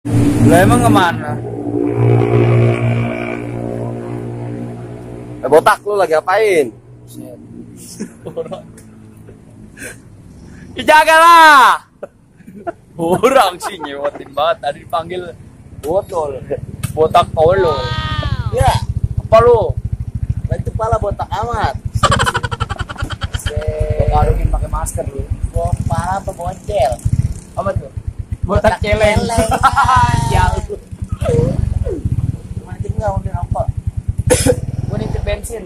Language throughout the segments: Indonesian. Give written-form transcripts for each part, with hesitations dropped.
Lah emang kemana? Botak lu lagi ngapain? Dijagalah. Orang sih nyewatin banget. Tadi dipanggil botol. Botak tolol. Ya, Apa lu? itu kepala botak amat. Harusnya pakai masker lu. Gua kepala apa bocel? Apa tuh? Botak celeng. Jauh. Gimana sih enggak udah rokok? Gua nitip bensin.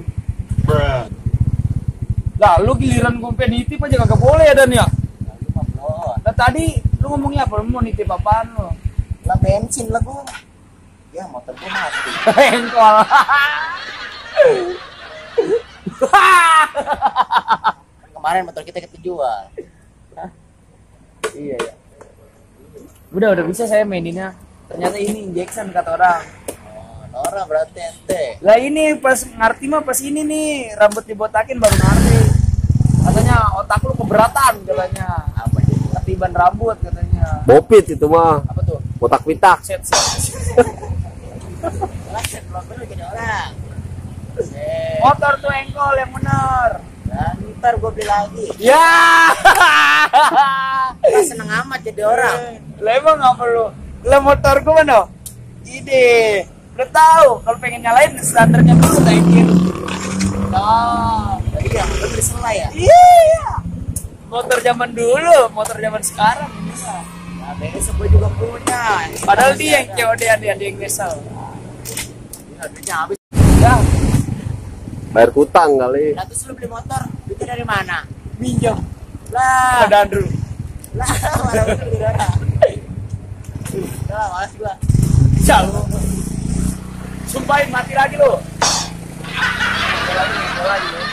Lah lu giliran kompetitif aja kagak boleh ya Dan ya? Lu mah belum. Lah tadi lu ngomongnya apa? Lu mau nitip apaan lu? Lah bensin lah gua. Ya motor gua mati. Engkol. Kan kemarin motor kita jual. Iya ya. Udah bisa saya maininnya. Ternyata ini injection kata orang. Oh, Nora berarti ente. Lah ini pas ngerti mah pas ini nih rambut dibotakin baru ngerti. Katanya otak lu keberatan katanya. Apa itu? Ketiban rambut katanya. Bopit itu mah. Apa tuh? Botak pitak. Set. Lah set belum dulu jadi orang. Set. Motor tuh engkol yang bener. Lah ntar gua beli lagi. Ya. Lah seneng amat jadi orang. Lah emang apa lu? Lah motor gua mana? Ide. Udah tahu kalau pengen nyalain standarnya dulu naikin. Nah, Jadi ya, lu beli selai ya? iya. Motor zaman dulu, motor zaman sekarang ini mah. Nah, besok gua juga punya. Padahal dia yang COD-an dia yang nyesel. Nah, duitnya habis. Ya, Bayar hutang kali. Lah terus lu beli motor, duitnya dari mana? minjem. Lah, Ada Andrew. lah, mana lu beli dari mana? Lah, malas gua. Jauh. Sumpahin mati lagi lu. Mati lagi.